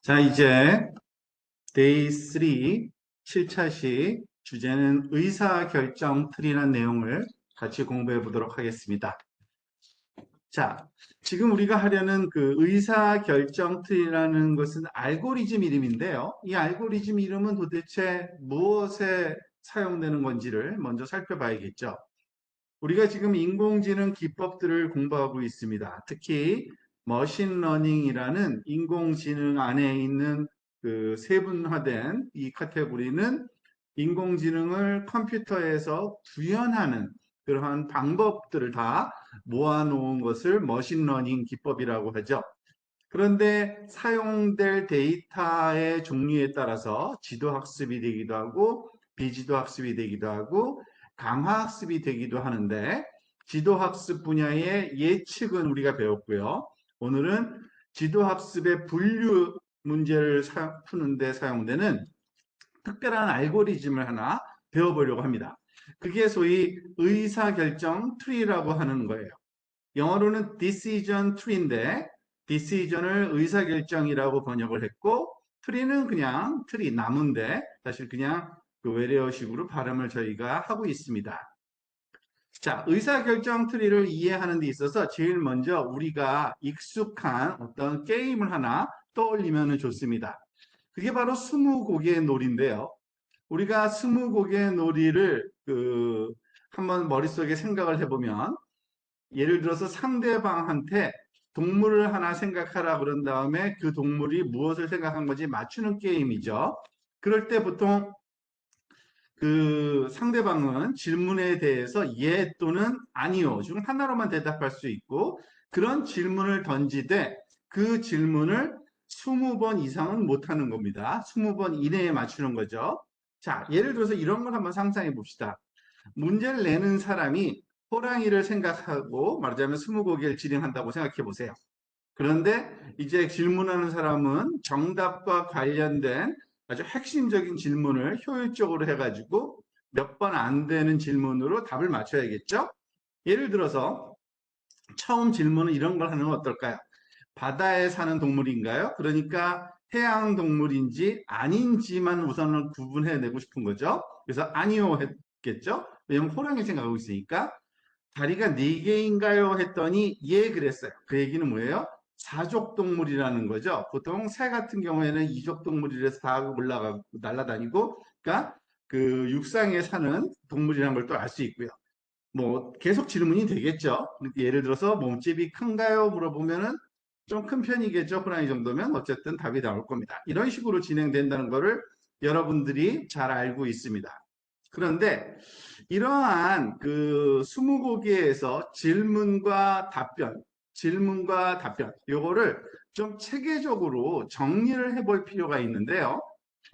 자, 이제 데이 3, 7차시 주제는 의사결정 트리라는 내용을 같이 공부해 보도록 하겠습니다. 자, 지금 우리가 하려는 그 의사결정 트리라는 것은 알고리즘 이름인데요. 이 알고리즘 이름은 도대체 무엇에 사용되는 건지를 먼저 살펴봐야겠죠. 우리가 지금 인공지능 기법들을 공부하고 있습니다. 특히 머신러닝이라는 인공지능 안에 있는 그 세분화된 이 카테고리는 인공지능을 컴퓨터에서 구현하는 그러한 방법들을 다 모아놓은 것을 머신러닝 기법이라고 하죠. 그런데 사용될 데이터의 종류에 따라서 지도학습이 되기도 하고 비지도학습이 되기도 하고 강화학습이 되기도 하는데 지도학습 분야의 예측은 우리가 배웠고요. 오늘은 지도학습의 분류 문제를 푸는데 사용되는 특별한 알고리즘을 하나 배워보려고 합니다. 그게 소위 의사결정 트리라고 하는 거예요. 영어로는 decision tree인데 decision을 의사결정이라고 번역을 했고 tree는 그냥 트리 나무인데 사실 그냥 그 외래어식으로 발음을 저희가 하고 있습니다. 자, 의사결정 트리를 이해하는 데 있어서 제일 먼저 우리가 익숙한 어떤 게임을 하나 떠올리면 좋습니다. 그게 바로 스무고개 놀이인데요. 우리가 스무고개 놀이를 한번 머릿속에 생각을 해보면 예를 들어서 상대방한테 동물을 하나 생각하라 그런 다음에 그 동물이 무엇을 생각한 건지 맞추는 게임이죠. 그럴 때 보통 그 상대방은 질문에 대해서 예 또는 아니요 중 하나로만 대답할 수 있고 그런 질문을 던지되 그 질문을 20번 이상은 못하는 겁니다. 20번 이내에 맞추는 거죠. 자, 예를 들어서 이런 걸 한번 상상해 봅시다. 문제를 내는 사람이 호랑이를 생각하고 말하자면 스무고개를 진행한다고 생각해 보세요. 그런데 이제 질문하는 사람은 정답과 관련된 아주 핵심적인 질문을 효율적으로 해가지고 몇 번 안 되는 질문으로 답을 맞춰야겠죠? 예를 들어서 처음 질문은 이런 걸 하는 건 어떨까요? 바다에 사는 동물인가요? 그러니까 해양 동물인지 아닌지만 우선은 구분해내고 싶은 거죠. 그래서 아니요 했겠죠? 왜냐면 호랑이 생각하고 있으니까. 다리가 4개인가요? 했더니 예 그랬어요. 그 얘기는 뭐예요? 사족동물이라는 거죠. 보통 새 같은 경우에는 이족동물이라서 다 올라가고 날아다니고 그러니까 그 육상에 사는 동물이라는 걸 또 알 수 있고요. 뭐 계속 질문이 되겠죠. 예를 들어서 몸집이 큰가요? 물어보면은 좀 큰 편이겠죠. 호랑이 정도면 어쨌든 답이 나올 겁니다. 이런 식으로 진행된다는 것을 여러분들이 잘 알고 있습니다. 그런데 이러한 그 스무고개에서 질문과 답변, 요거를 좀 체계적으로 정리를 해볼 필요가 있는데요.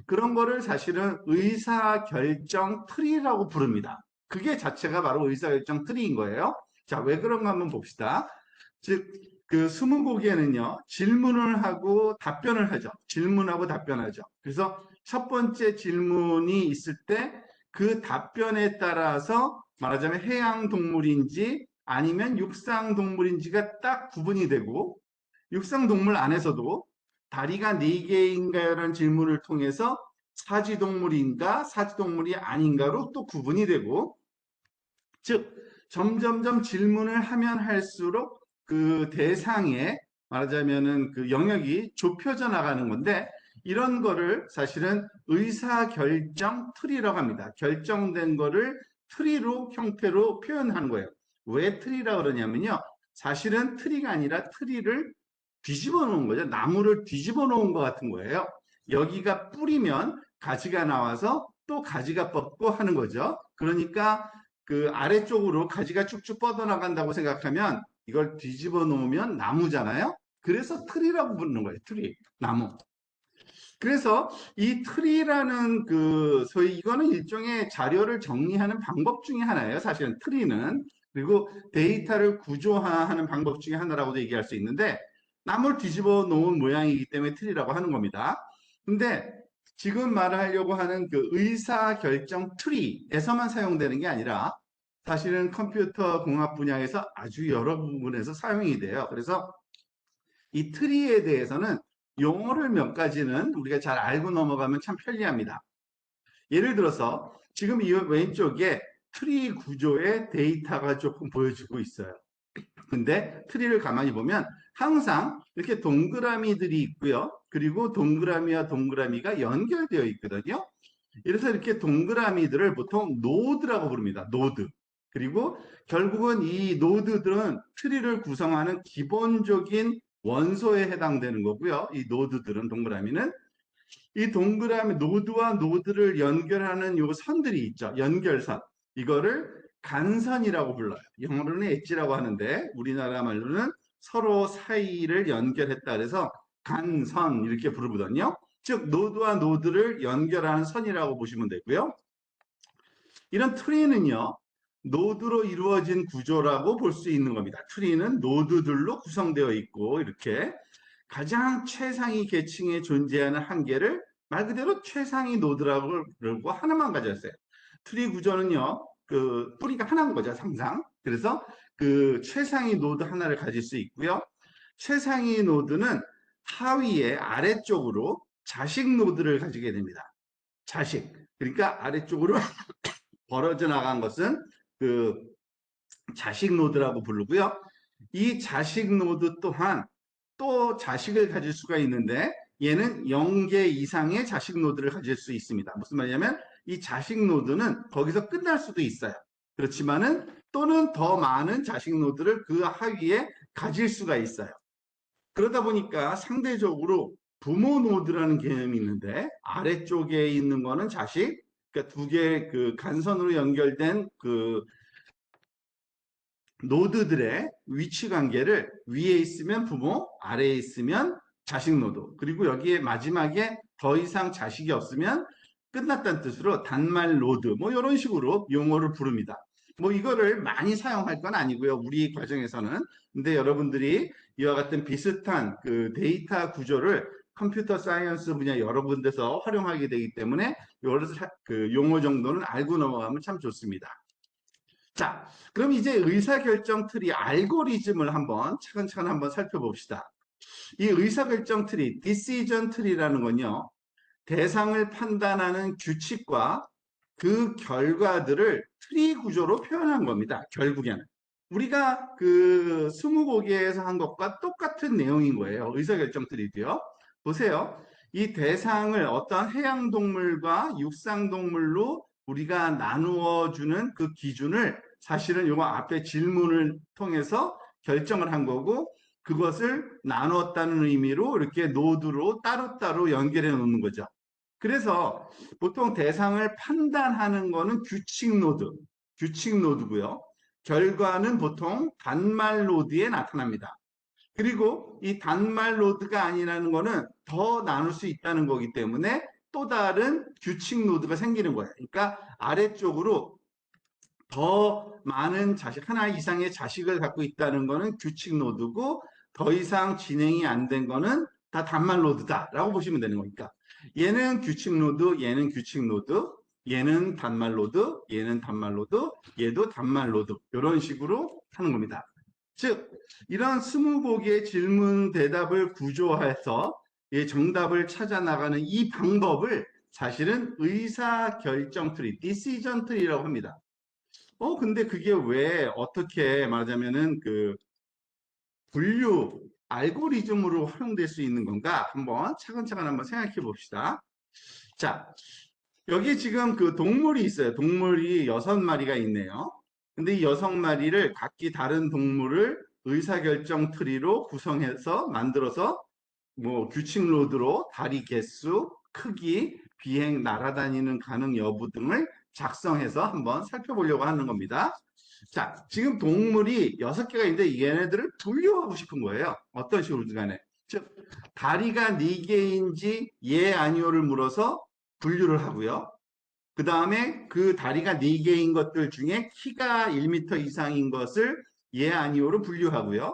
그런 거를 사실은 의사결정 트리라고 부릅니다. 그게 자체가 바로 의사결정 트리인 거예요. 자, 왜 그런가 한번 봅시다. 즉, 그 스무고개는요, 질문을 하고 답변을 하죠. 질문하고 답변하죠. 그래서 첫 번째 질문이 있을 때 그 답변에 따라서 말하자면 해양 동물인지 아니면 육상 동물인지가 딱 구분이 되고 육상 동물 안에서도 다리가 4개인가요라는 질문을 통해서 사지동물인가 사지동물이 아닌가로 또 구분이 되고 즉 점점점 질문을 하면 할수록 그 대상의 말하자면은 그 영역이 좁혀져 나가는 건데 이런 거를 사실은 의사결정 트리라고 합니다. 결정된 거를 트리로 형태로 표현하는 거예요. 왜 트리라고 그러냐면요. 사실은 트리가 아니라 트리를 뒤집어 놓은 거죠. 나무를 뒤집어 놓은 것 같은 거예요. 여기가 뿌리면 가지가 나와서 또 가지가 뻗고 하는 거죠. 그러니까 그 아래쪽으로 가지가 쭉쭉 뻗어나간다고 생각하면 이걸 뒤집어 놓으면 나무잖아요. 그래서 트리라고 부르는 거예요. 트리, 나무. 그래서 이 트리라는 그 소위 이거는 일종의 자료를 정리하는 방법 중에 하나예요. 사실은 트리는. 그리고 데이터를 구조화하는 방법 중에 하나라고도 얘기할 수 있는데 나무를 뒤집어 놓은 모양이기 때문에 트리라고 하는 겁니다. 근데 지금 말하려고 하는 그 의사결정 트리에서만 사용되는 게 아니라 사실은 컴퓨터 공학 분야에서 아주 여러 부분에서 사용이 돼요. 그래서 이 트리에 대해서는 용어를 몇 가지는 우리가 잘 알고 넘어가면 참 편리합니다. 예를 들어서 지금 이 왼쪽에 트리 구조의 데이터가 조금 보여지고 있어요. 근데 트리를 가만히 보면 항상 이렇게 동그라미들이 있고요. 그리고 동그라미와 동그라미가 연결되어 있거든요. 그래서 이렇게 동그라미들을 보통 노드라고 부릅니다. 노드. 그리고 결국은 이 노드들은 트리를 구성하는 기본적인 원소에 해당되는 거고요. 이 노드들은 동그라미는 이 동그라미 노드와 노드를 연결하는 요 선들이 있죠. 연결선. 이거를 간선이라고 불러요. 영어로는 엣지라고 하는데 우리나라 말로는 서로 사이를 연결했다 그래서 간선 이렇게 부르거든요. 즉 노드와 노드를 연결하는 선이라고 보시면 되고요. 이런 트리는요. 노드로 이루어진 구조라고 볼 수 있는 겁니다. 트리는 노드들로 구성되어 있고 이렇게 가장 최상위 계층에 존재하는 한계를 말 그대로 최상위 노드라고 그러고 하나만 가졌어요. 트리 구조는요. 그 뿌리가 하나인 거죠. 항상. 그래서 그 최상위 노드 하나를 가질 수 있고요. 최상위 노드는 하위에 아래쪽으로 자식 노드를 가지게 됩니다. 자식. 그러니까 아래쪽으로 벌어져 나간 것은 그 자식 노드라고 부르고요. 이 자식 노드 또한 또 자식을 가질 수가 있는데 얘는 0개 이상의 자식 노드를 가질 수 있습니다. 무슨 말이냐면 이 자식 노드는 거기서 끝날 수도 있어요. 그렇지만은 또는 더 많은 자식 노드를 그 하위에 가질 수가 있어요. 그러다 보니까 상대적으로 부모 노드라는 개념이 있는데 아래쪽에 있는 거는 자식, 그러니까 두 개의 그 간선으로 연결된 그 노드들의 위치 관계를 위에 있으면 부모, 아래에 있으면 자식 노드. 그리고 여기에 마지막에 더 이상 자식이 없으면 끝났다는 뜻으로 단말 노드. 뭐 이런 식으로 용어를 부릅니다. 뭐 이거를 많이 사용할 건 아니고요. 우리 과정에서는. 근데 여러분들이 이와 같은 비슷한 그 데이터 구조를 컴퓨터 사이언스 분야 여러 군데서 활용하게 되기 때문에 여러 그 용어 정도는 알고 넘어가면 참 좋습니다. 자, 그럼 이제 의사결정 트리 알고리즘을 한번 차근차근 한번 살펴봅시다. 이 의사결정 트리, 디시전 트리라는 건요, 대상을 판단하는 규칙과 그 결과들을 트리 구조로 표현한 겁니다. 결국에는. 우리가 그 스무고개에서 한 것과 똑같은 내용인 거예요. 의사결정 트리도요. 보세요. 이 대상을 어떤 해양동물과 육상동물로 우리가 나누어 주는 그 기준을 사실은 요거 앞에 질문을 통해서 결정을 한 거고 그것을 나누었다는 의미로 이렇게 노드로 따로따로 연결해 놓는 거죠. 그래서 보통 대상을 판단하는 거는 규칙 노드고요. 결과는 보통 단말 노드에 나타납니다. 그리고 이 단말 노드가 아니라는 거는 더 나눌 수 있다는 거기 때문에 또 다른 규칙 노드가 생기는 거예요. 그러니까 아래쪽으로 더 많은 자식, 하나 이상의 자식을 갖고 있다는 거는 규칙 노드고 더 이상 진행이 안 된 거는 다 단말 노드다라고 보시면 되는 거니까. 얘는 규칙 노드, 얘는 규칙 노드, 얘는 단말 노드, 얘는 단말 노드, 얘도 단말 노드. 이런 식으로 하는 겁니다. 즉, 이런 20곡의 질문 대답을 구조해서 정답을 찾아 나가는 이 방법을 사실은 의사결정 트리, 디시전 트리라고 합니다. 근데 그게 왜 어떻게 말하자면은 그 분류 알고리즘으로 활용될 수 있는 건가? 한번 차근차근 한번 생각해 봅시다. 자, 여기 지금 그 동물이 있어요. 동물이 6마리가 있네요. 근데 이 6마리를 각기 다른 동물을 의사결정 트리로 구성해서 만들어서 뭐 규칙 로드로 다리 개수, 크기, 비행, 날아다니는 가능 여부 등을 작성해서 한번 살펴보려고 하는 겁니다. 자, 지금 동물이 6개가 있는데 얘네들을 분류하고 싶은 거예요. 어떤 식으로든 간에. 즉, 다리가 4개인지 예, 아니오를 물어서 분류를 하고요. 그 다음에 그 다리가 4개인 것들 중에 키가 1m 이상인 것을 예, 아니오로 분류하고요.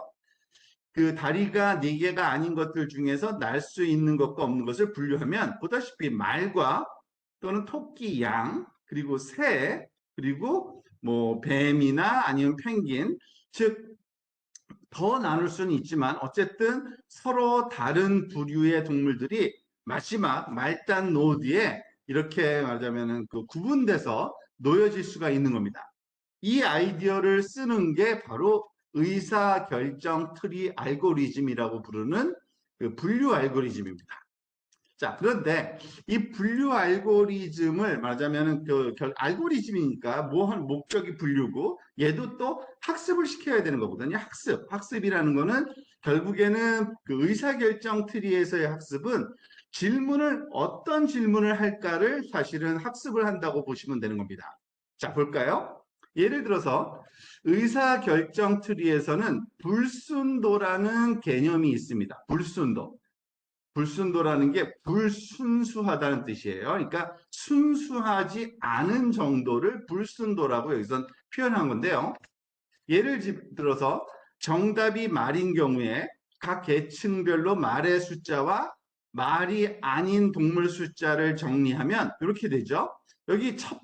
그 다리가 4개가 아닌 것들 중에서 날 수 있는 것과 없는 것을 분류하면 보다시피 말과 또는 토끼, 양, 그리고 새, 그리고 뭐 뱀이나 아니면 펭귄, 즉 더 나눌 수는 있지만 어쨌든 서로 다른 부류의 동물들이 마지막 말단 노드에 이렇게 말하자면은 그 구분돼서 놓여질 수가 있는 겁니다. 이 아이디어를 쓰는 게 바로 의사결정 트리 알고리즘이라고 부르는 그 분류 알고리즘입니다. 자, 그런데 이 분류 알고리즘을 말하자면은 알고리즘이니까 뭐 한 목적이 분류고 얘도 또 학습을 시켜야 되는 거거든요. 학습이라는 거는 결국에는 그 의사결정 트리에서의 학습은 어떤 질문을 할까를 사실은 학습을 한다고 보시면 되는 겁니다. 자, 볼까요? 예를 들어서 의사결정 트리에서는 불순도라는 개념이 있습니다. 불순도. 불순도라는 게 불순수하다는 뜻이에요. 그러니까 순수하지 않은 정도를 불순도라고 여기서 표현한 건데요. 예를 들어서 정답이 말인 경우에 각 계층별로 말의 숫자와 말이 아닌 동물 숫자를 정리하면 이렇게 되죠. 여기 첫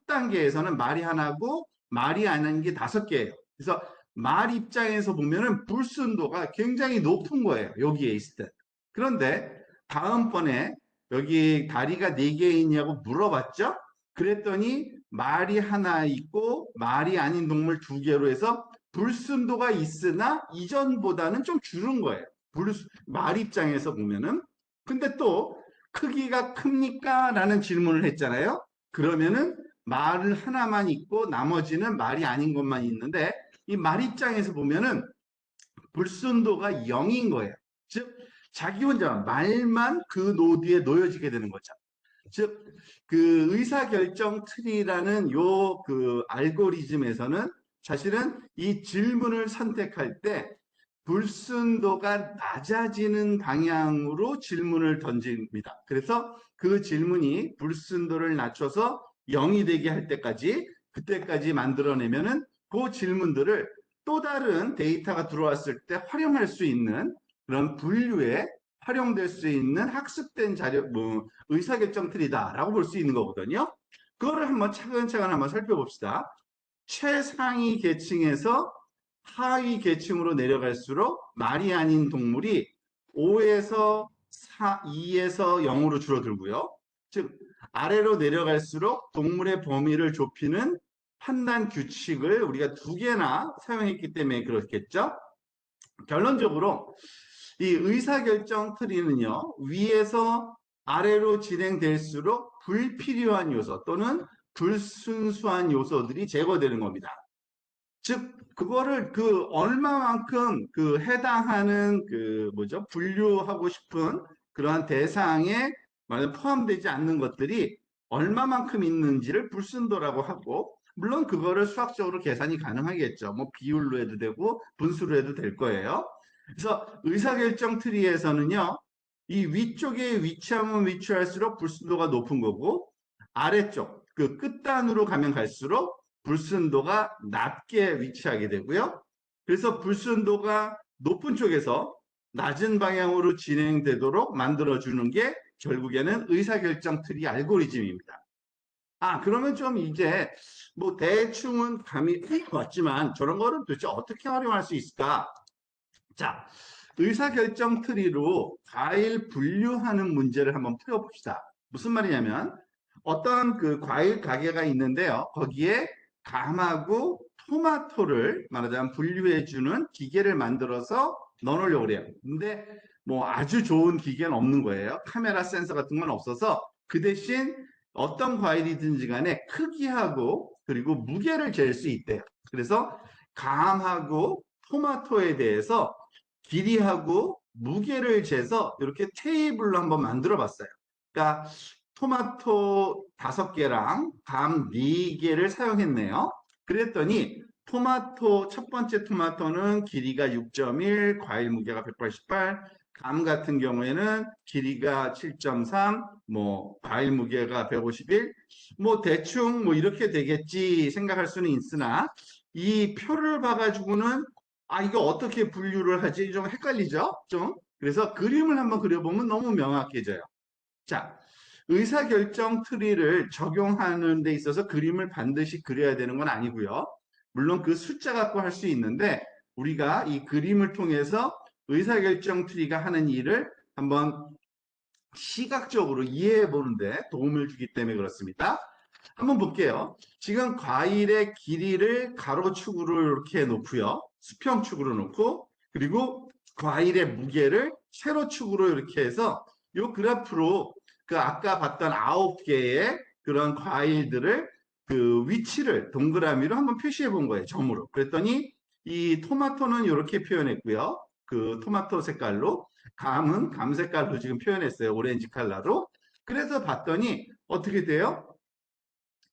단계에서는 말이 하나고 말이 아닌 게 5개예요. 그래서 말 입장에서 보면은 불순도가 굉장히 높은 거예요. 여기에 있을 때. 그런데 다음번에 여기 다리가 4개 있냐고 물어봤죠? 그랬더니 말이 하나 있고 말이 아닌 동물 2개로 해서 불순도가 있으나 이전보다는 좀 줄은 거예요. 말 입장에서 보면은. 근데 또 크기가 큽니까? 라는 질문을 했잖아요. 그러면은 말을 하나만 있고 나머지는 말이 아닌 것만 있는데 이 말 입장에서 보면은 불순도가 0인 거예요. 즉 자기 혼자 말만 그 노드에 놓여지게 되는 거죠. 즉, 그 의사결정 트리라는 요 그 알고리즘에서는 사실은 이 질문을 선택할 때 불순도가 낮아지는 방향으로 질문을 던집니다. 그래서 그 질문이 불순도를 낮춰서 0이 되게 할 때까지, 그때까지 만들어내면은 그 질문들을 또 다른 데이터가 들어왔을 때 활용할 수 있는 그런 분류에 활용될 수 있는 학습된 자료, 의사결정 트리다라고 볼 수 있는 거거든요. 그거를 한번 차근차근 한번 살펴봅시다. 최상위 계층에서 하위 계층으로 내려갈수록 말이 아닌 동물이 5에서 2에서 0으로 줄어들고요. 즉 아래로 내려갈수록 동물의 범위를 좁히는 판단 규칙을 우리가 2개나 사용했기 때문에 그렇겠죠. 결론적으로 이 의사결정 트리는요, 위에서 아래로 진행될수록 불필요한 요소 또는 불순수한 요소들이 제거되는 겁니다. 즉, 그거를 얼마만큼 해당하는 분류하고 싶은 그러한 대상에 포함되지 않는 것들이 얼마만큼 있는지를 불순도라고 하고, 물론 그거를 수학적으로 계산이 가능하겠죠. 뭐 비율로 해도 되고 분수로 해도 될 거예요. 그래서 의사결정 트리에서는요, 이 위쪽에 위치하면 위치할수록 불순도가 높은 거고, 아래쪽, 그 끝단으로 가면 갈수록 불순도가 낮게 위치하게 되고요. 그래서 불순도가 높은 쪽에서 낮은 방향으로 진행되도록 만들어주는 게 결국에는 의사결정 트리 알고리즘입니다. 그러면 좀 이제 뭐 대충은 감이 왔지만 저런 거를 도대체 어떻게 활용할 수 있을까? 자, 의사결정 트리로 과일 분류하는 문제를 한번 풀어봅시다. 무슨 말이냐면 어떤 그 과일 가게가 있는데요. 거기에 감하고 토마토를 말하자면 분류해주는 기계를 만들어서 넣어놓으려고 그래요. 근데 뭐 아주 좋은 기계는 없는 거예요. 카메라 센서 같은 건 없어서 그 대신 어떤 과일이든지 간에 크기하고 그리고 무게를 잴 수 있대요. 그래서 감하고 토마토에 대해서 길이하고 무게를 재서 이렇게 테이블로 한번 만들어 봤어요. 그러니까 토마토 5개랑 감 4개를 사용했네요. 그랬더니 첫 번째 토마토는 길이가 6.1, 과일 무게가 188, 감 같은 경우에는 길이가 7.3, 뭐 과일 무게가 151, 뭐 대충 뭐 이렇게 되겠지 생각할 수는 있으나 이 표를 봐가지고는 이거 어떻게 분류를 하지? 좀 헷갈리죠? 좀. 그래서 그림을 한번 그려보면 너무 명확해져요. 자, 의사결정 트리를 적용하는 데 있어서 그림을 반드시 그려야 되는 건 아니고요. 물론 그 숫자 갖고 할 수 있는데 우리가 이 그림을 통해서 의사결정 트리가 하는 일을 한번 시각적으로 이해해 보는데 도움을 주기 때문에 그렇습니다. 한번 볼게요. 지금 과일의 길이를 가로축으로 이렇게 놓고요. 수평축으로 놓고, 그리고 과일의 무게를 세로축으로 이렇게 해서 이 그래프로 그 아까 봤던 9개의 그런 과일들을 그 위치를 동그라미로 한번 표시해 본 거예요. 점으로. 그랬더니 이 토마토는 이렇게 표현했고요. 그 토마토 색깔로, 감은 감 색깔로 지금 표현했어요. 오렌지 컬러로. 그래서 봤더니 어떻게 돼요?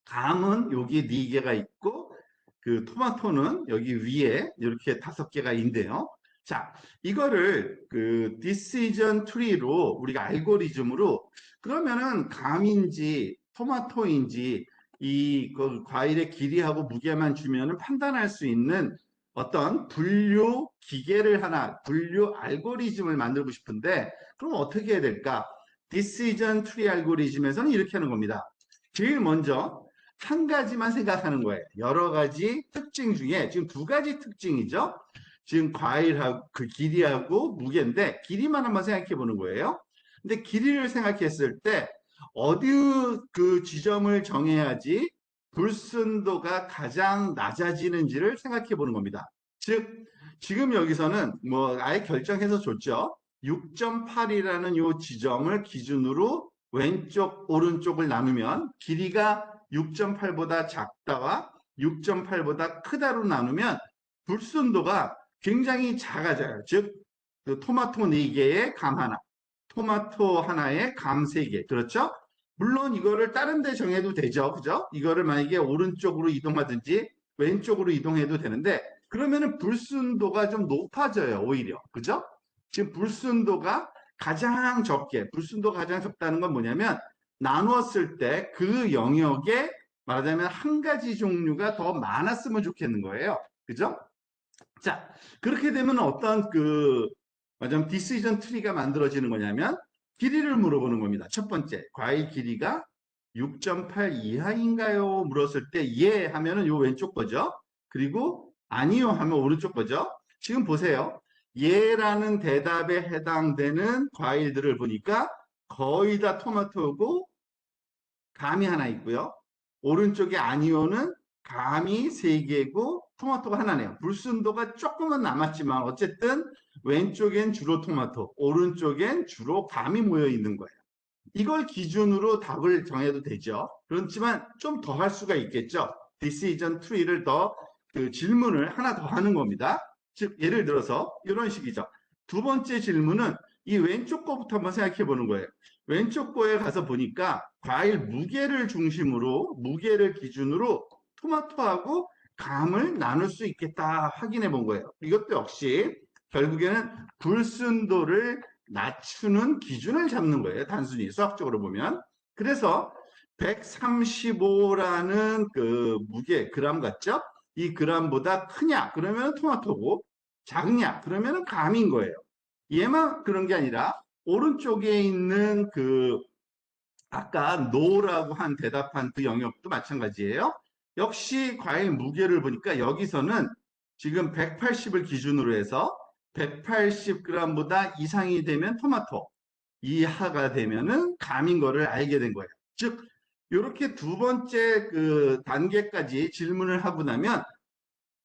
감은 여기 4개가 있고, 그 토마토는 여기 위에 이렇게 5개가 있는데요. 자, 이거를 그 decision tree로 우리가 알고리즘으로, 그러면은 감인지 토마토인지 이 그 과일의 길이하고 무게만 주면은 판단할 수 있는 어떤 분류 기계를 하나, 분류 알고리즘을 만들고 싶은데, 그럼 어떻게 해야 될까? decision tree 알고리즘에서는 이렇게 하는 겁니다. 제일 먼저 한 가지만 생각하는 거예요. 여러 가지 특징 중에 지금 2가지 특징이죠. 지금 과일하고 그 길이하고 무게인데, 길이만 한번 생각해 보는 거예요. 근데 길이를 생각했을 때 어디 그 지점을 정해야지 불순도가 가장 낮아지는지를 생각해 보는 겁니다. 즉 지금 여기서는 뭐 아예 결정해서 줬죠. 6.8이라는 요 지점을 기준으로 왼쪽 오른쪽을 나누면 길이가 6.8보다 작다와 6.8보다 크다로 나누면 불순도가 굉장히 작아져요. 즉, 그 토마토 4개에 감 하나, 토마토 하나에 감 3개. 그렇죠? 물론 이거를 다른 데 정해도 되죠. 그죠? 이거를 만약에 오른쪽으로 이동하든지 왼쪽으로 이동해도 되는데, 그러면은 불순도가 좀 높아져요. 오히려. 그죠? 지금 불순도가 가장 적게, 불순도가 가장 적다는 건 뭐냐면, 나누었을 때 그 영역에 말하자면 한 가지 종류가 더 많았으면 좋겠는 거예요. 그죠? 자, 그렇게 되면 어떤 그, 말하자면 디시전 트리가 만들어지는 거냐면, 길이를 물어보는 겁니다. 첫 번째, 과일 길이가 6.8 이하인가요? 물었을 때, 예 하면은 요 왼쪽 거죠. 그리고 아니요 하면 오른쪽 거죠. 지금 보세요. 예라는 대답에 해당되는 과일들을 보니까 거의 다 토마토고 감이 하나 있고요. 오른쪽에 아니오는 감이 3개고 토마토가 하나네요. 불순도가 조금은 남았지만 어쨌든 왼쪽엔 주로 토마토, 오른쪽엔 주로 감이 모여 있는 거예요. 이걸 기준으로 답을 정해도 되죠. 그렇지만 좀 더 할 수가 있겠죠. decision tree를 더 그 질문을 하나 더 하는 겁니다. 즉 예를 들어서 이런 식이죠. 2번째 질문은 이 왼쪽 거부터 한번 생각해 보는 거예요. 왼쪽 거에 가서 보니까 과일 무게를 중심으로, 무게를 기준으로 토마토하고 감을 나눌 수 있겠다 확인해 본 거예요. 이것도 역시 결국에는 불순도를 낮추는 기준을 잡는 거예요. 단순히 수학적으로 보면. 그래서 135라는 그 무게, 그램 같죠? 이 그램보다 크냐? 그러면 토마토고, 작냐? 그러면 감인 거예요. 얘만 그런 게 아니라 오른쪽에 있는 그 아까 노라고 한 대답한 그 영역도 마찬가지예요. 역시 과일 무게를 보니까 여기서는 지금 180을 기준으로 해서 180g보다 이상이 되면 토마토, 이하가 되면은 감인 거를 알게 된 거예요. 즉, 이렇게 2번째 그 단계까지 질문을 하고 나면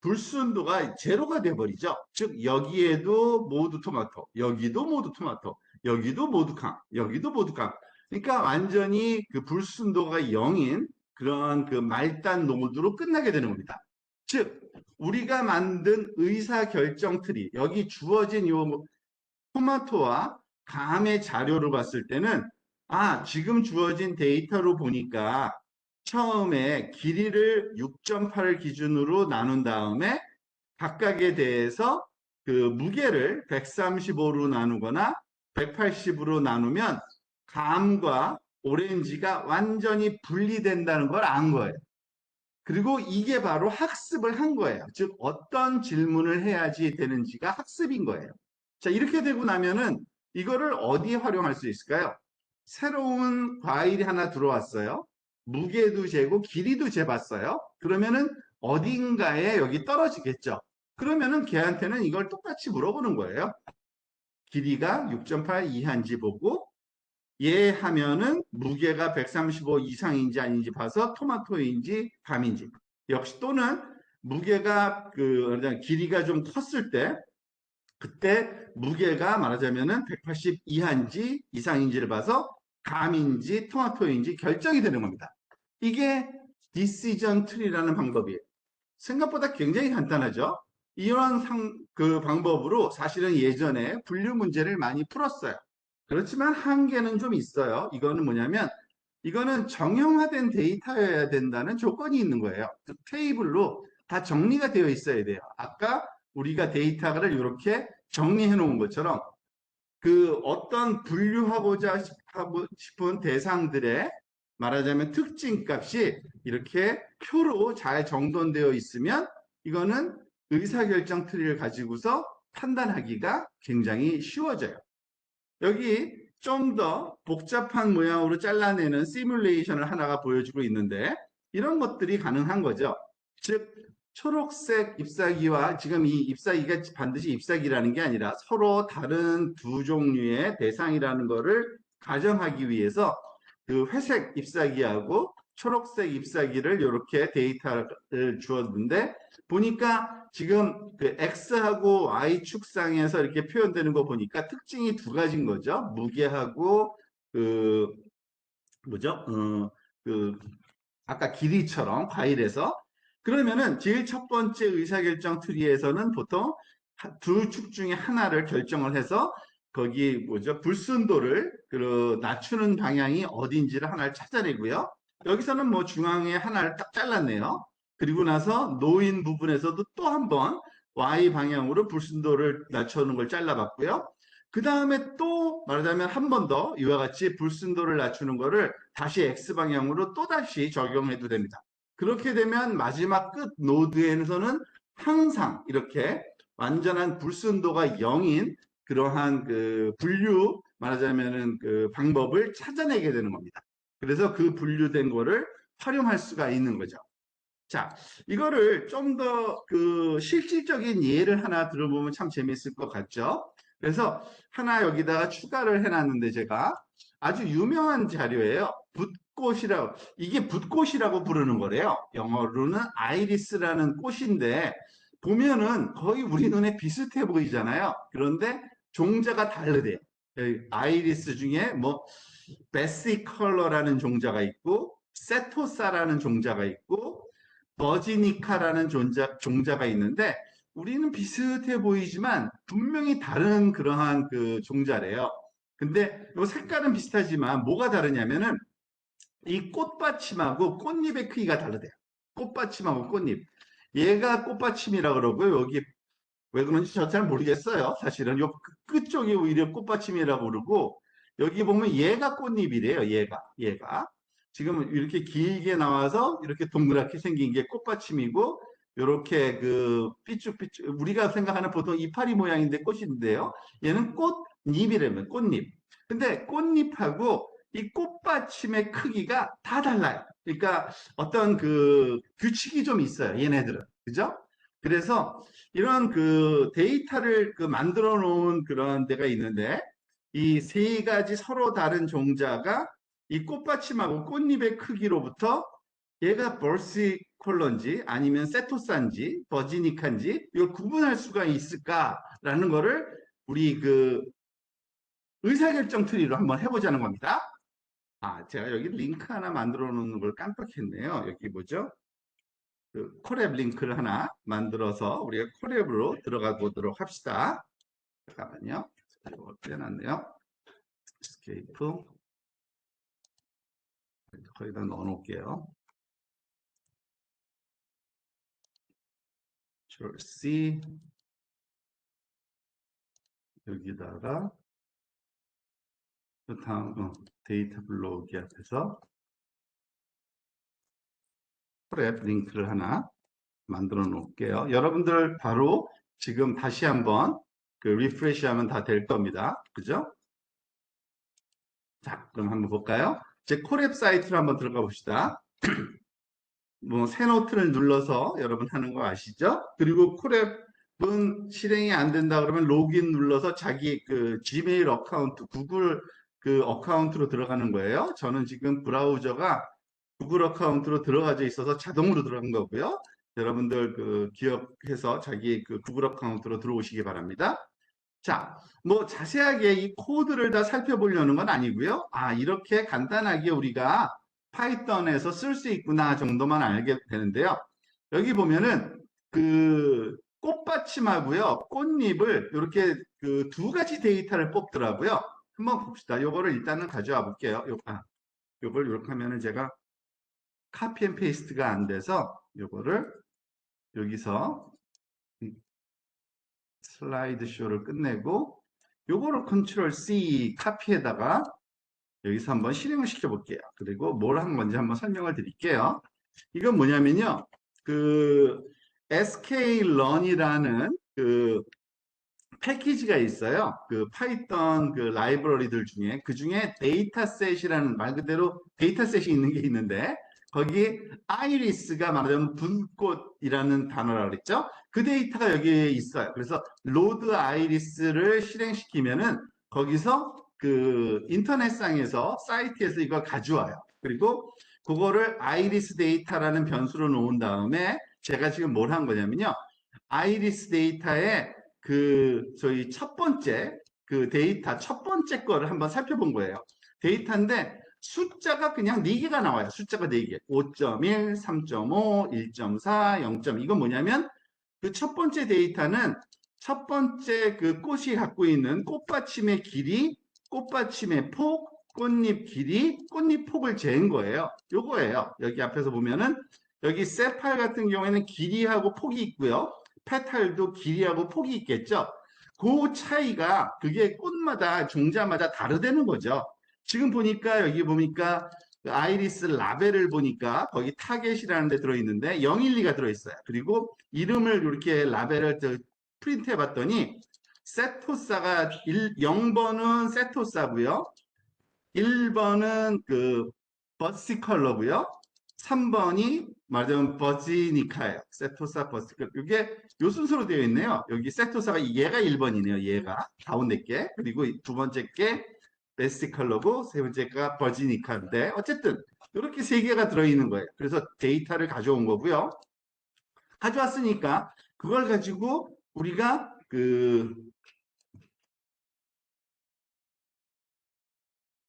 불순도가 제로가 돼버리죠. 즉, 여기에도 모두 토마토, 여기도 모두 토마토, 여기도 모두 감, 여기도 모두 감. 그러니까 완전히 그 불순도가 0인 그런 그 말단 노드로 끝나게 되는 겁니다. 즉, 우리가 만든 의사결정 트리, 여기 주어진 요 토마토와 감의 자료를 봤을 때는, 아, 지금 주어진 데이터로 보니까 처음에 길이를 6.8을 기준으로 나눈 다음에 각각에 대해서 그 무게를 135로 나누거나 180으로 나누면 감과 오렌지가 완전히 분리된다는 걸 안 거예요. 그리고 이게 바로 학습을 한 거예요. 즉 어떤 질문을 해야지 되는지가 학습인 거예요. 자, 이렇게 되고 나면은 이거를 어디에 활용할 수 있을까요? 새로운 과일이 하나 들어왔어요. 무게도 재고 길이도 재봤어요. 그러면은 어딘가에 여기 떨어지겠죠. 그러면은 걔한테는 이걸 똑같이 물어보는 거예요. 길이가 6.8 이하인지 보고 얘 하면은 무게가 135 이상인지 아닌지 봐서 토마토인지 밤인지. 역시 또는 무게가 길이가 좀 컸을 때 그때 무게가 말하자면은 180 이하인지 이상인지를 봐서 감인지 토마토인지 결정이 되는 겁니다. 이게 디시전 트리라는 방법이에요. 생각보다 굉장히 간단하죠. 이런 그 방법으로 사실은 예전에 분류 문제를 많이 풀었어요. 그렇지만 한계는 좀 있어요. 이거는 뭐냐면 이거는 정형화된 데이터여야 된다는 조건이 있는 거예요. 테이블로 다 정리가 되어 있어야 돼요. 아까 우리가 데이터를 이렇게 정리해 놓은 것처럼 그 어떤 분류하고자 싶은 대상들의 말하자면 특징 값이 이렇게 표로 잘 정돈되어 있으면 이거는 의사결정 트리를 가지고서 판단하기가 굉장히 쉬워져요. 여기 좀 더 복잡한 모양으로 잘라내는 시뮬레이션을 하나가 보여주고 있는데 이런 것들이 가능한 거죠. 즉 초록색 잎사귀와 지금 이 잎사귀가 반드시 잎사귀라는 게 아니라 서로 다른 두 종류의 대상이라는 것을 가정하기 위해서 그 회색 잎사귀하고 초록색 잎사귀를 이렇게 데이터를 주었는데 보니까 지금 그 X하고 Y축상에서 이렇게 표현되는 거 보니까 특징이 두 가지인 거죠. 무게하고 그 뭐죠? 그 아까 길이처럼 과일에서 그러면은 제일 첫 번째 의사결정 트리에서는 보통 두 축 중에 하나를 결정을 해서 거기 뭐죠? 불순도를 낮추는 방향이 어딘지를 하나를 찾아내고요. 여기서는 뭐 중앙에 하나를 딱 잘랐네요. 그리고 나서 노인 부분에서도 또 한 번 Y 방향으로 불순도를 낮추는 걸 잘라봤고요. 그 다음에 또 말하자면 한 번 더 이와 같이 불순도를 낮추는 거를 다시 X 방향으로 또 다시 적용해도 됩니다. 그렇게 되면 마지막 끝 노드에서는 항상 이렇게 완전한 불순도가 0인 그러한 그 분류 말하자면은 그 방법을 찾아내게 되는 겁니다. 그래서 그 분류된 거를 활용할 수가 있는 거죠. 자, 이거를 좀 더 그 실질적인 예를 하나 들어보면 참 재밌을 것 같죠? 그래서 하나 여기다가 추가를 해놨는데 제가 아주 유명한 자료예요. 붓꽃이라고, 이게 붓꽃이라고 부르는 거래요. 영어로는 아이리스라는 꽃인데 보면은 거의 우리 눈에 비슷해 보이잖아요. 그런데 종자가 다르대요. 아이리스 중에 뭐 베시컬러라는 종자가 있고 세토사라는 종자가 있고 버지니카라는 종자가 있는데 우리는 비슷해 보이지만 분명히 다른 그러한 그 종자래요. 근데 이 색깔은 비슷하지만 뭐가 다르냐면은 이 꽃받침하고 꽃잎의 크기가 다르대요. 꽃받침하고 꽃잎. 얘가 꽃받침이라 그러고요. 여기 왜 그런지 저 잘 모르겠어요. 사실은 요 끝쪽이 오히려 꽃받침이라고 그러고 여기 보면 얘가 꽃잎이래요. 얘가 지금 이렇게 길게 나와서 이렇게 동그랗게 생긴 게 꽃받침이고 이렇게 그 삐쭉삐쭉 우리가 생각하는 보통 이파리 모양인데 꽃인데요. 얘는 꽃잎이라면 꽃잎. 근데 꽃잎하고 이 꽃받침의 크기가 다 달라요. 그러니까 어떤 그 규칙이 좀 있어요. 얘네들은. 그죠? 그래서 이런 그 데이터를 그 만들어 놓은 그런 데가 있는데 이 세 가지 서로 다른 종자가 이 꽃받침하고 꽃잎의 크기로부터 얘가 벌시콜런지 아니면 세토사인지 버지니카인지 이걸 구분할 수가 있을까라는 거를 우리 그 의사결정 트리로 한번 해보자는 겁니다. 아, 제가 여기 링크 하나 만들어 놓는 걸 깜빡했네요. 여기 뭐죠? 그 콜앱 링크를 하나 만들어서 우리가 콜앱으로 들어가 보도록 합시다. 잠깐만요. 이거 빼놨네요. 스케이프 거기다 넣어 놓을게요. C 여기다가 그 다음 데이터 블록이 앞에서 콜앱 링크를 하나 만들어 놓을게요. 여러분들 바로 지금 다시 한번 그 리프레시 하면 다 될 겁니다. 그죠? 자, 그럼 한번 볼까요? 제 콜앱 사이트로 한번 들어가 봅시다. 뭐 새 노트를 눌러서 여러분 하는 거 아시죠? 그리고 콜앱 실행이 안 된다 그러면 로그인 눌러서 자기 그 지메일 어카운트, 구글 그 어카운트로 들어가는 거예요. 저는 지금 브라우저가 구글 어카운트로 들어가져 있어서 자동으로 들어간 거고요. 여러분들 그 기억해서 자기 그 구글 어카운트로 들어오시기 바랍니다. 자, 뭐 자세하게 이 코드를 다 살펴보려는 건 아니고요. 아, 이렇게 간단하게 우리가 파이썬에서 쓸 수 있구나 정도만 알게 되는데요. 여기 보면은 그 꽃받침하고요, 꽃잎을 이렇게 그 두 가지 데이터를 뽑더라고요. 한번 봅시다. 요거를 일단은 가져와 볼게요. 요걸 이렇게 하면은 제가 카피 앤 페이스트가 안 돼서 요거를 여기서 슬라이드 쇼를 끝내고 요거를 컨트롤 C 카피에다가 여기서 한번 실행을 시켜 볼게요. 그리고 뭘 한 건지 한번 설명을 드릴게요. 이건 뭐냐면요. 그 sklearn이라는 그 패키지가 있어요. 그 파이썬 그 라이브러리들 중에 그 중에 데이터셋이라는 말 그대로 데이터셋이 있는 게 있는데 거기 아이리스가 말하자면 불꽃이라는 단어라고 그랬죠. 그 데이터가 여기에 있어요. 그래서 로드 아이리스를 실행시키면은 거기서 그 인터넷상에서 사이트에서 이걸 가져와요. 그리고 그거를 아이리스 데이터라는 변수로 놓은 다음에 제가 지금 뭘 한 거냐면요. 아이리스 데이터에 그 저희 첫 번째 그 데이터 첫 번째 거를 한번 살펴본 거예요. 데이터인데 숫자가 그냥 4개가 나와요. 숫자가 4개. 5.1, 3.5, 1.4, 0. 이건 뭐냐면 그 첫 번째 데이터는 첫 번째 그 꽃이 갖고 있는 꽃받침의 길이, 꽃받침의 폭, 꽃잎 길이, 꽃잎 폭을 재은 거예요. 요거예요. 여기 앞에서 보면은 여기 세팔 같은 경우에는 길이하고 폭이 있고요. 페탈도 길이하고 폭이 있겠죠. 그 차이가 그게 꽃마다 종자마다 다르다는 거죠. 지금 보니까 여기 보니까 그 아이리스 라벨을 보니까 거기 타겟이라는 데 들어있는데 012가 들어있어요. 그리고 이름을 이렇게 라벨을 프린트해 봤더니 세토사가 0번은 세토사고요. 1번은 그 버시컬러고요. 3번이 말하자면 버지니카예요. 세토사 버시컬. 이게 요 순서로 되어 있네요. 여기 세토사가 얘가 1번이네요. 얘가 가운데 게. 그리고 두 번째 게 베시컬러고 세 번째가 버지니카인데 어쨌든 이렇게 세 개가 들어있는 거예요. 그래서 데이터를 가져온 거고요. 가져왔으니까 그걸 가지고 우리가 그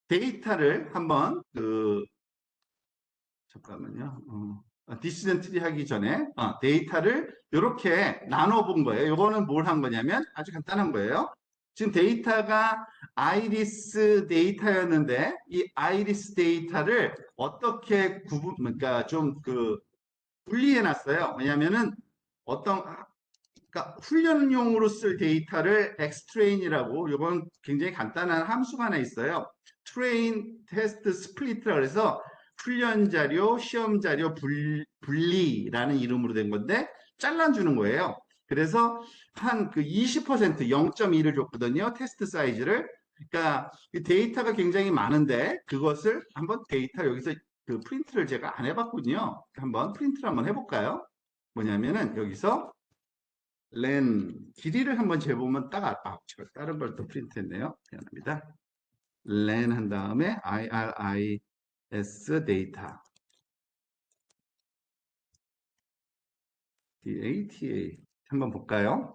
데이터를 한번 그 잠깐만요. 디시전 트리 하기 전에 데이터를 이렇게 나눠 본 거예요. 이거는 뭘 한 거냐면 아주 간단한 거예요. 지금 데이터가 아이리스 데이터였는데 이 아이리스 데이터를 어떻게 그러니까 좀 그 분리해 놨어요. 왜냐면은 어떤 그러니까 훈련용으로 쓸 데이터를 엑스트레인이라고 이건 굉장히 간단한 함수가 하나 있어요. 트레인 테스트 스플리트라 그래서 훈련 자료, 시험 자료 분리라는 이름으로 된 건데 잘라주는 거예요. 그래서 한 그 20% 0.2를 줬거든요. 테스트 사이즈를. 그러니까 데이터가 굉장히 많은데 그것을 한번 데이터 여기서 그 프린트를 제가 안 해봤군요. 한번 프린트를 한번 해볼까요? 뭐냐면은 여기서 len 길이를 한번 재보면 제가 다른 걸 또 프린트했네요. 미안합니다. len 한 다음에 iris 데이터 data 한번 볼까요?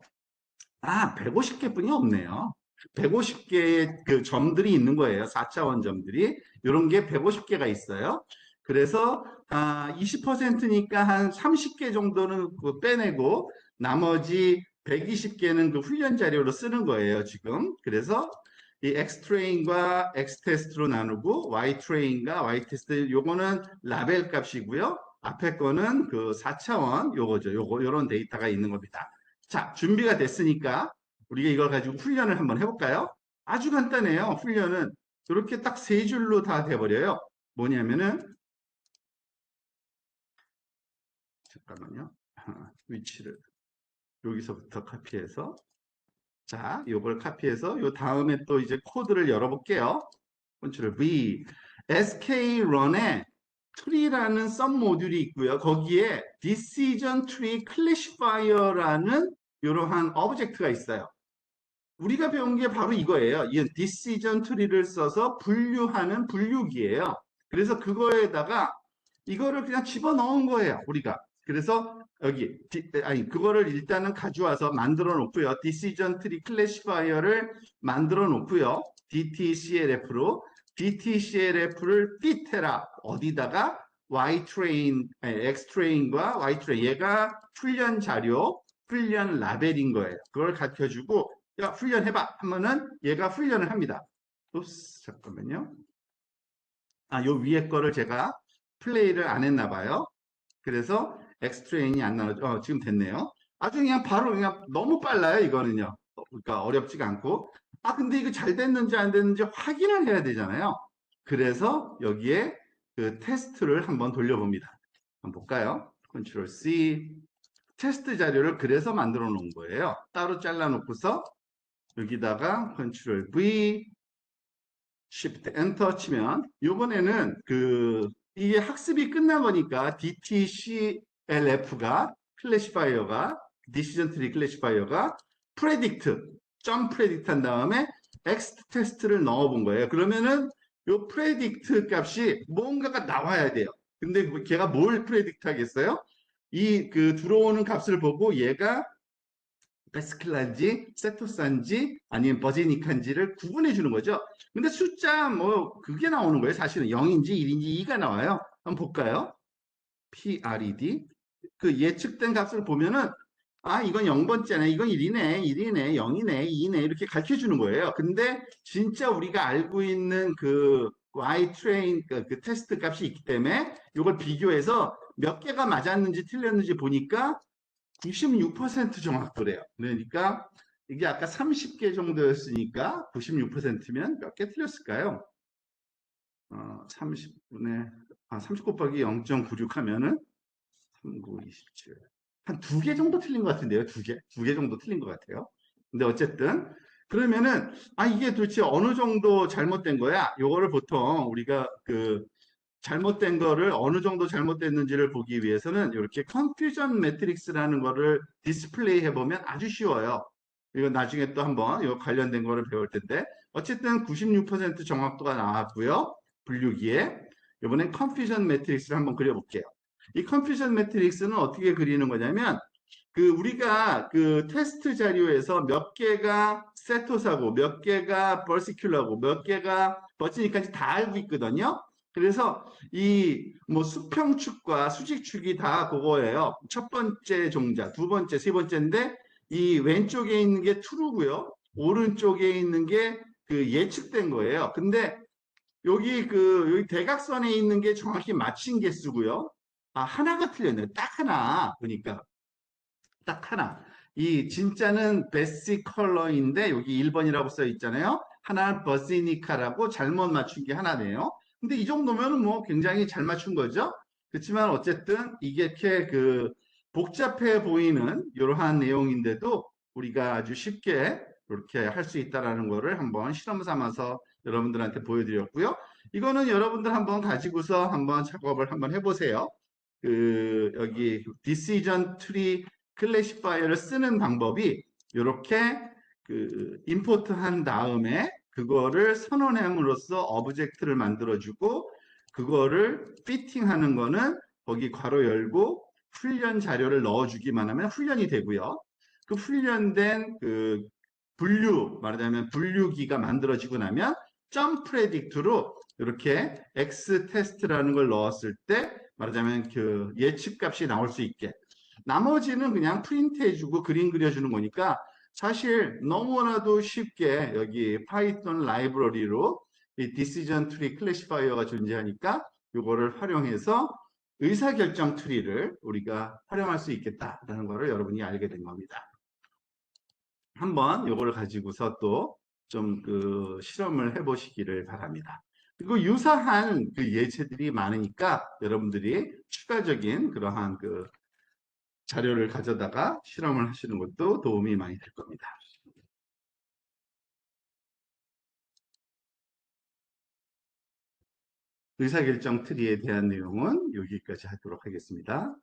150개뿐이 없네요. 150개의 그 점들이 있는 거예요. 4차원 점들이. 이런 게 150개가 있어요. 그래서 20%니까 한 30개 정도는 그 빼내고 나머지 120개는 그 훈련 자료로 쓰는 거예요, 지금. 그래서 이 X트레인과 X테스트로 나누고 Y트레인과 Y테스트 요거는 라벨 값이고요. 앞에 거는 그 4차원 요거죠. 요런 데이터가 있는 겁니다. 자, 준비가 됐으니까 우리가 이걸 가지고 훈련을 한번 해볼까요? 아주 간단해요. 훈련은 이렇게 딱 세 줄로 다 돼버려요. 뭐냐면은 잠깐만요. 위치를 여기서부터 카피해서 자, 요걸 카피해서 요 다음에 또 이제 코드를 열어볼게요. 컨트롤 V skrun에 tree라는 썸 모듈이 있고요. 거기에 decision tree classifier라는 이러한 오브젝트가 있어요. 우리가 배운 게 바로 이거예요. 이 decision tree를 써서 분류하는 분류기예요. 그래서 그거에다가 이거를 그냥 집어넣은 거예요, 우리가. 그래서 여기 아니 그거를 일단은 가져와서 만들어 놓고요. decision tree classifier를 만들어 놓고요. DTCLF로 DTCLF를 핏해라. 어디다가 Ytrain, Xtrain과 Ytrain 얘가 훈련 자료, 훈련 라벨인 거예요. 그걸 가르쳐주고 야, 훈련해봐 하면은 얘가 훈련을 합니다. 옵스, 잠깐만요. 아, 요 위에 거를 제가 플레이를 안 했나 봐요. 그래서 엑스트레인이 안 나오죠. 지금 됐네요. 아주 그냥 바로 그냥 너무 빨라요, 이거는요. 그러니까 어렵지가 않고. 아, 근데 이거 잘 됐는지 안 됐는지 확인을 해야 되잖아요. 그래서 여기에 그 테스트를 한번 돌려봅니다. 한번 볼까요? 컨트롤 C. 테스트 자료를 그래서 만들어 놓은 거예요. 따로 잘라 놓고서 여기다가 컨트롤 V, Shift Enter 치면 이번에는 이게 학습이 끝난 거니까 DTCLF가 클래시파이어가 Decision Tree 클래시파이어가 Predict, 점 Predict 한 다음에 X 테스트를 넣어 본 거예요. 그러면은 요 Predict 값이 뭔가가 나와야 돼요. 근데 걔가 뭘 Predict 하겠어요? 들어오는 값을 보고 얘가 베스킬란지, 세토산지, 아니면 버지니칸지를 구분해 주는 거죠. 근데 숫자 그게 나오는 거예요. 사실은 0인지 1인지 2가 나와요. 한번 볼까요? PRED. 그 예측된 값을 보면은 아, 이건 0번째네, 이건 1이네, 1이네, 0이네, 2이네 이렇게 가르쳐 주는 거예요. 근데 진짜 우리가 알고 있는 그 Ytrain 그 테스트 값이 있기 때문에 이걸 비교해서 몇 개가 맞았는지 틀렸는지 보니까 96% 정확도래요. 그러니까 이게 아까 30개 정도였으니까 96%면 몇 개 틀렸을까요? 30분의 30 곱하기 0.96 하면은 39, 27. 한 두 개 정도 틀린 것 같은데요. 두 개? 두 개 정도 틀린 것 같아요. 근데 어쨌든 그러면은 이게 도대체 어느 정도 잘못된 거야? 요거를 보통 우리가 잘못된 거를 어느 정도 잘못됐는지를 보기 위해서는 이렇게 컨퓨전 매트릭스라는 거를 디스플레이 해보면 아주 쉬워요. 이거 나중에 또 한번 이 관련된 거를 배울 텐데 어쨌든 96% 정확도가 나왔고요. 분류기에 이번엔 컨퓨전 매트릭스를 한번 그려볼게요. 이 컨퓨전 매트릭스는 어떻게 그리는 거냐면 우리가 테스트 자료에서 몇 개가 세토사고 몇 개가 버시큘러고 몇 개가 버치니까지 다 알고 있거든요. 그래서 뭐 수평축과 수직축이 다 그거예요. 첫 번째 종자, 두 번째, 세 번째인데 이 왼쪽에 있는 게 true고요. 오른쪽에 있는 게 예측된 거예요. 근데 여기 대각선에 있는 게 정확히 맞힌 개수고요. 하나가 틀렸네요. 딱 하나. 보니까. 딱 하나. 이 진짜는 베시 컬러인데 여기 1번이라고 써 있잖아요. 하나는 버시니카라고 잘못 맞춘 게 하나네요. 근데 이 정도면 뭐 굉장히 잘 맞춘 거죠. 그렇지만 어쨌든 이게 이렇게 복잡해 보이는 이러한 내용인데도 우리가 아주 쉽게 이렇게 할 수 있다라는 거를 한번 실험 삼아서 여러분들한테 보여드렸고요. 이거는 여러분들 한번 가지고서 한번 작업을 한번 해보세요. 여기 decision tree 클래시파이어를 쓰는 방법이 이렇게 임포트 한 다음에 그거를 선언함으로써 오브젝트를 만들어주고 그거를 피팅하는 거는 거기 괄호 열고 훈련 자료를 넣어주기만 하면 훈련이 되고요. 그 훈련된 말하자면 분류기가 만들어지고 나면 점 프레딕트로 이렇게 X 테스트라는 걸 넣었을 때 말하자면 예측 값이 나올 수 있게 나머지는 그냥 프린트 해주고 그림 그려주는 거니까 사실 너무나도 쉽게 여기 파이썬 라이브러리로 이 decision tree classifier가 존재하니까 이거를 활용해서 의사결정 트리를 우리가 활용할 수 있겠다라는 것을 여러분이 알게 된 겁니다. 한번 이걸 가지고서 또 좀 실험을 해보시기를 바랍니다. 그리고 유사한 예제들이 많으니까 여러분들이 추가적인 그러한 자료를 가져다가 실험을 하시는 것도 도움이 많이 될 겁니다. 의사결정 트리에 대한 내용은 여기까지 하도록 하겠습니다.